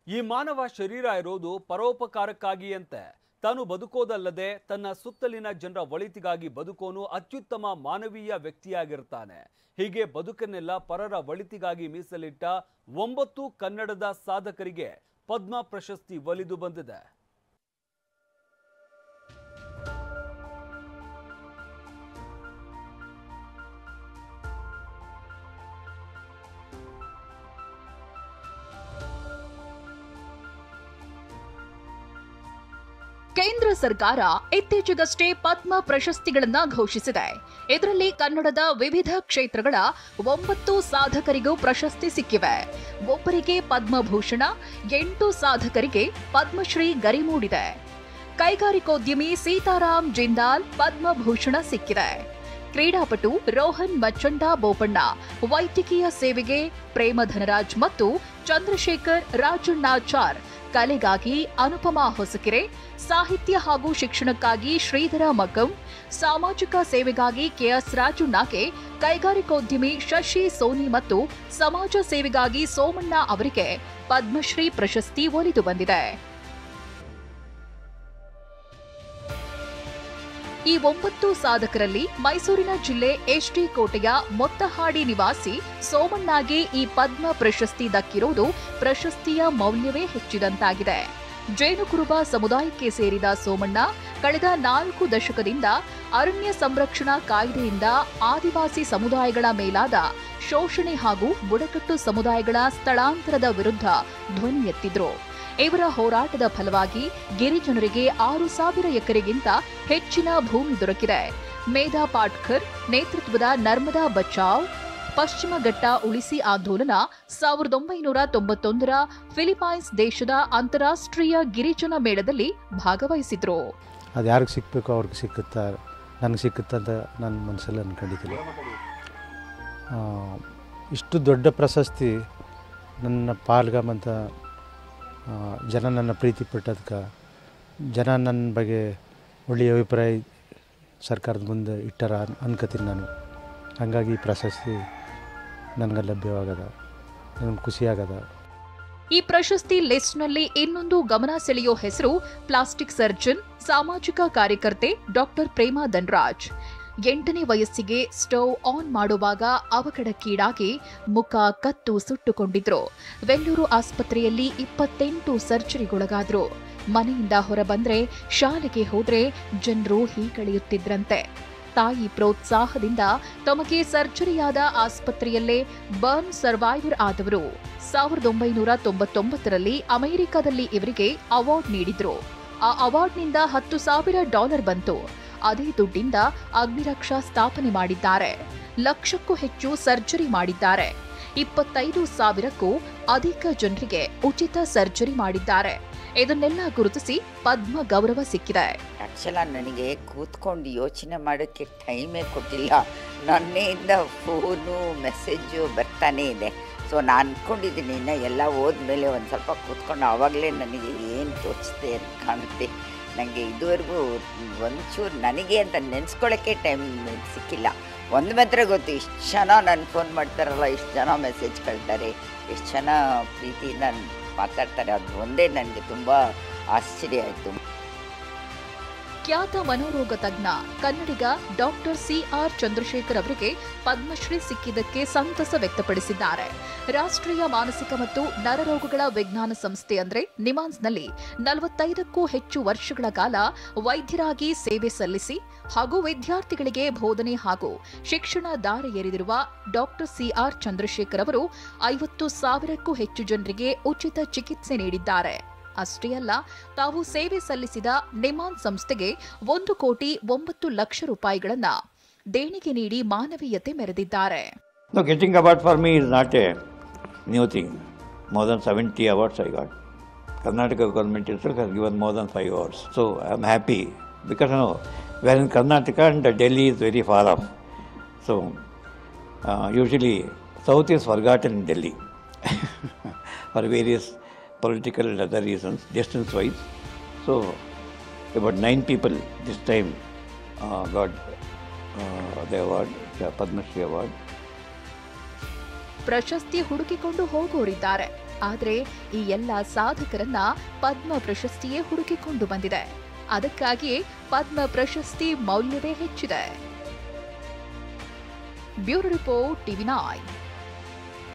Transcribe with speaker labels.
Speaker 1: ಈ ಮಾನವ ಶರೀರ ಇರೋದು ಪರೋಪಕಾರಕ್ಕಾಗಿ ಅಂತೆ. ತಾನು ಬದುಕೋದಲ್ಲದೆ ತನ್ನ ಸುತ್ತಲಿನ ಜನರ ಒಳಿತಿಗಾಗಿ ಬದುಕೋನು ಅತ್ಯುತ್ತಮ ಮಾನವೀಯ ವ್ಯಕ್ತಿಯಾಗಿರ್ತಾನೆ. ಹೀಗೆ ಬದುಕನ್ನೆಲ್ಲ ಪರರ ಒಳಿತಿಗಾಗಿ ಮೀಸಲಿಟ್ಟ 9 ಕನ್ನಡದ ಸಾಧಕರಿಗೆ ಪದ್ಮ ಪ್ರಶಸ್ತಿ ಒಲಿದು ಬಂದಿದೆ.
Speaker 2: ಕೇಂದ್ರ ಸರ್ಕಾರ ಇತ್ತೀಚೆಗಷ್ಟೇ ಪದ್ಮ ಪ್ರಶಸ್ತಿಗಳನ್ನ ಘೋಷಿಸಿದೆ. ಇದರಲ್ಲಿ ಕನ್ನಡದ ವಿವಿಧ ಕ್ಷೇತ್ರಗಳ 9 ಸಾಧಕರಿಗೂ ಪ್ರಶಸ್ತಿ ಸಿಕ್ಕಿವೆ. ಒಬ್ಬರಿಗೆ ಪದ್ಮಭೂಷಣ, 8 ಸಾಧಕರಿಗೆ ಪದ್ಮಶ್ರೀ ಗರಿ ಮೂಡಿದೆ. ಕೈಗಾರಿಕೋದ್ಯಮಿ ಸೀತಾರಾಮ್ ಜಿಂದಾಲ್ ಪದ್ಮಭೂಷಣ ಸಿಕ್ಕಿದೆ. ಕ್ರೀಡಾಪಟು ರೋಹನ್ ಮಚ್ಚಂಡ ಬೋಪಣ್ಣ, ವೈದ್ಯಕೀಯ ಸೇವೆಗೆ ಪ್ರೇಮಧನರಾಜ್ ಮತ್ತು ಚಂದ್ರಶೇಖರ್ ರಾಜಣ್ಣಾಚಾರ್, ಕಲೆಗಾಗಿ ಅನುಪಮಾ ಹೊಸಕೆರೆ, ಸಾಹಿತ್ಯ ಹಾಗೂ ಶಿಕ್ಷಣಕ್ಕಾಗಿ ಶ್ರೀಧರ ಮಕ್ಕಂ, ಸಾಮಾಜಿಕ ಸೇವೆಗಾಗಿ ಕೆಎಸ್ ರಾಜಣ್ಣಗೆ, ಕೈಗಾರಿಕೋದ್ಯಮಿ ಶಶಿ ಸೋನಿ ಮತ್ತು ಸಮಾಜ ಸೇವೆಗಾಗಿ ಸೋಮಣ್ಣ ಅವರಿಗೆ ಪದ್ಮಶ್ರೀ ಪ್ರಶಸ್ತಿ ಒಲಿದು ಬಂದಿದೆ. ಈ 9 ಸಾಧಕರಲ್ಲಿ ಮೈಸೂರಿನ ಜಿಲ್ಲೆ ಎಚ್ಡಿ ಕೋಟೆಯ ಮೊತ್ತಹಾಡಿ ನಿವಾಸಿ ಸೋಮಣ್ಣಗೆ ಈ ಪದ್ಮ ಪ್ರಶಸ್ತಿ ದಕ್ಕಿರುವುದು ಪ್ರಶಸ್ತಿಯ ಮೌಲ್ಯವೇ ಹೆಚ್ಚಿದಂತಾಗಿದೆ. ಜೇನುಕುರುಬ ಸಮುದಾಯಕ್ಕೆ ಸೇರಿದ ಸೋಮಣ್ಣ ಕಳೆದ 4 ದಶಕದಿಂದ ಅರಣ್ಯ ಸಂರಕ್ಷಣಾ ಕಾಯ್ದೆಯಿಂದ ಆದಿವಾಸಿ ಸಮುದಾಯಗಳ ಮೇಲಾದ ಶೋಷಣೆ ಹಾಗೂ ಬುಡಕಟ್ಟು ಸಮುದಾಯಗಳ ಸ್ಥಳಾಂತರದ ವಿರುದ್ಧ ಧ್ವನಿ ಎತ್ತಿದ್ರು. ಇವರ ಹೋರಾಟದ ಫಲವಾಗಿ ಗಿರಿಜನರಿಗೆ 6,000 ಎಕರೆಗಿಂತ ಹೆಚ್ಚಿನ ಭೂಮಿ ದೊರಕಿದೆ. ಮೇಧಾ ಪಾಟ್ಕರ್ ನೇತೃತ್ವದ ನರ್ಮದಾ ಬಚಾವ್ ಪಶ್ಚಿಮ ಘಟ್ಟ ಉಳಿಸಿ ಆಂದೋಲನ 1991ರ ಫಿಲಿಪೈನ್ಸ್ ದೇಶದ ಅಂತಾರಾಷ್ಟ್ರೀಯ ಗಿರಿಜನ ಮೇಳದಲ್ಲಿ ಭಾಗವಹಿಸಿದ್ರು.
Speaker 3: ಅದು ಯಾರಿಗೆ ಸಿಕ್ಕಬೇಕು ಅವ್ರಿಗೆ ಸಿಕ್ಕುತ್ತಾ, ನನಗೆ ಸಿಕ್ಕುತ್ತಂತ ನನ್ನ ಮನಸ್ಸಲ್ಲಿ ಅಂದ್ಕೊಂಡಿದ್ದೀನಿ. ಇಷ್ಟು ದೊಡ್ಡ ಪ್ರಶಸ್ತಿ ನನ್ನ ಪಾಲ್ಗಮಂತ ಜನ ನನ್ನ ಪ್ರೀತಿ ಪಟ್ಟದಕ್ಕೆ, ಜನ ನನ್ನ ಬಗ್ಗೆ ಒಳ್ಳೆಯ ಅಭಿಪ್ರಾಯ ಸರ್ಕಾರದ ಮುಂದೆ ಇಟ್ಟಾರ ಅನ್ಕೋತೀನಿ ನಾನು. ಹಾಗಾಗಿ ಈ ಪ್ರಶಸ್ತಿ ನನಗೆ ಲಭ್ಯವಾಗದ, ನನಗೆ ಖುಷಿಯಾಗದ.
Speaker 2: ಈ ಪ್ರಶಸ್ತಿ ಲಿಸ್ಟ್ನಲ್ಲಿ ಇನ್ನೊಂದು ಗಮನ ಸೆಳೆಯೋ ಹೆಸರು ಪ್ಲಾಸ್ಟಿಕ್ ಸರ್ಜನ್, ಸಾಮಾಜಿಕ ಕಾರ್ಯಕರ್ತೆ ಡಾಕ್ಟರ್ ಪ್ರೇಮಾ ಧನರಾಜ್. 8ನೇ ವಯಸ್ಸಿಗೆ ಸ್ಟವ್ ಆನ್ ಮಾಡುವಾಗ ಅವಘಡಕ್ಕೀಡಾಗಿ ಮುಖ ಕತ್ತು ಸುಟ್ಟುಕೊಂಡಿದ್ರು. ವೆಲ್ಲೂರು ಆಸ್ಪತ್ರೆಯಲ್ಲಿ 28 ಸರ್ಜರಿಗೊಳಗಾದ್ರು. ಮನೆಯಿಂದ ಹೊರಬಂದ್ರೆ, ಶಾಲೆಗೆ ಹೋದ್ರೆ ಜನರು ಹೀಗಳೆಯುತ್ತಿದ್ರಂತೆ. ತಾಯಿ ಪ್ರೋತ್ಸಾಹದಿಂದ ತಮಗೆ ಸರ್ಜರಿಯಾದ ಆಸ್ಪತ್ರೆಯಲ್ಲೇ ಬರ್ನ್ ಸರ್ವೈವರ್ ಆದವರು. 1999ರಲ್ಲಿ ಅಮೆರಿಕದಲ್ಲಿ ಇವರಿಗೆ ಅವಾರ್ಡ್ ನೀಡಿದ್ರು. ಆ ಅವಾರ್ಡ್ನಿಂದ $10,000 ಬಂತು. ಅದೇ ದುಡ್ಡಿಂದ ಅಗ್ನಿರಕ್ಷಾ ಸ್ಥಾಪನೆ ಮಾಡಿದ್ದಾರೆ. 1,00,000ಕ್ಕೂ ಹೆಚ್ಚು ಸರ್ಜರಿ ಮಾಡಿದ್ದಾರೆ. 25,000ಕ್ಕೂ ಅಧಿಕ ಜನರಿಗೆ ಉಚಿತ ಸರ್ಜರಿ ಮಾಡಿದ್ದಾರೆ. ಇದನ್ನೆಲ್ಲ ಗುರುತಿಸಿ ಪದ್ಮ ಗೌರವ ಸಿಕ್ಕಿದೆ.
Speaker 4: ಆ್ಯಕ್ಚುಲಾಗಿ ನನಗೆ ಕೂತ್ಕೊಂಡು ಯೋಚನೆ ಮಾಡೋಕ್ಕೆ ಟೈಮೇ ಕೊಟ್ಟಿಲ್ಲ. ನನ್ನೆಯಿಂದ ಫೋನು ಮೆಸೇಜು ಬರ್ತಾನೇ ಇದೆ. ಸೊ ನಾನು ಅಂದ್ಕೊಂಡಿದ್ದೀನಿ ಇನ್ನು ಎಲ್ಲ ಹೋದ್ಮೇಲೆ ಒಂದು ಸ್ವಲ್ಪ ಕೂತ್ಕೊಂಡು ಆವಾಗಲೇ ನನಗೆ ಏನು ತೋಚಿಸ್ತೆ ಅಂತ ಕಾಣುತ್ತೆ. ನನಗೆ ಇದುವರೆಗೂ ಒಂಚೂರು ನನಗೆ ಅಂತ ನೆನೆಸ್ಕೊಳ್ಳೋಕ್ಕೆ ಟೈಮ್ ಸಿಕ್ಕಿಲ್ಲ. ಒಂದು ಮಾತ್ರ ಗೊತ್ತು, ಇಷ್ಟು ಜನ ನಾನು ಫೋನ್ ಮಾಡ್ತಾರಲ್ಲ, ಇಷ್ಟು ಜನ ಮೆಸೇಜ್ ಕಳ್ತಾರೆ, ಎಷ್ಟು ಜನ ಪ್ರೀತಿಯಿಂದ ಮಾತಾಡ್ತಾರೆ. ಅದು ಒಂದೇ ನನಗೆ ತುಂಬ ಆಶ್ಚರ್ಯ ಆಯಿತು.
Speaker 2: ಖ್ಯಾತ ಮನೋರೋಗ ತಜ್ಞ ಕನ್ನಡಿಗ ಡಾಕ್ಟರ್ ಸಿಆರ್ ಚಂದ್ರಶೇಖರ್ ಅವರಿಗೆ ಪದ್ಮಶ್ರೀ ಸಿಕ್ಕಿದ್ದಕ್ಕೆ ಸಂತಸ ವ್ಯಕ್ತಪಡಿಸಿದ್ದಾರೆ. ರಾಷ್ಟ್ರೀಯ ಮಾನಸಿಕ ಮತ್ತು ನರರೋಗಗಳ ವಿಜ್ಞಾನ ಸಂಸ್ಥೆ ಅಂದ್ರೆ ನಿಮಾನ್ಸ್ನಲ್ಲಿ 45ಕ್ಕೂ ಹೆಚ್ಚು ವರ್ಷಗಳ ಕಾಲ ವೈದ್ಯರಾಗಿ ಸೇವೆ ಸಲ್ಲಿಸಿ ಹಾಗೂ ವಿದ್ಯಾರ್ಥಿಗಳಿಗೆ ಬೋಧನೆ ಹಾಗೂ ಶಿಕ್ಷಣ ದಾರಿ ಎರೆದಿರುವ ಡಾಕ್ಟರ್ ಸಿಆರ್ ಚಂದ್ರಶೇಖರ್ ಅವರು 50,000ಕ್ಕೂ ಹೆಚ್ಚು ಜನರಿಗೆ ಉಚಿತ ಚಿಕಿತ್ಸೆ ನೀಡಿದ್ದಾರೆ. ಅಷ್ಟೇ ಅಲ್ಲ, ತಾವು ಸೇವೆ ಸಲ್ಲಿಸಿದ ನಿಮಾನ್ ಸಂಸ್ಥೆಗೆ 1,09,00,000 ರೂಪಾಯಿಗಳನ್ನ ದೇಣಿಗೆ ನೀಡಿ ಮಾನವೀಯತೆ ಮೆರೆದಿದ್ದಾರೆ.
Speaker 5: No, getting award for me is not a new thing. More than 70 awards I got. Karnataka government itself has given more than 5 awards. So I am happy because we are in Karnataka and Delhi is very far off. So usually South is forgotten in Delhi for various political and other reasons, distance-wise. So about 9 people this time got the award, the Padma Shri award.
Speaker 2: ಪ್ರಶಸ್ತಿ ಹುಡುಕಿಕೊಂಡು ಹೋಗೋರಿದ್ದಾರೆ. ಆದರೆ ಈ ಎಲ್ಲ ಸಾಧಕರನ್ನ ಪದ್ಮ ಪ್ರಶಸ್ತಿಯೇ ಹುಡುಕಿಕೊಂಡು ಬಂದಿದೆ. ಅದಕ್ಕಾಗಿಯೇ ಪದ್ಮ ಪ್ರಶಸ್ತಿ ಮೌಲ್ಯವೇ ಹೆಚ್ಚಿದೆ. Bureau report, TV9.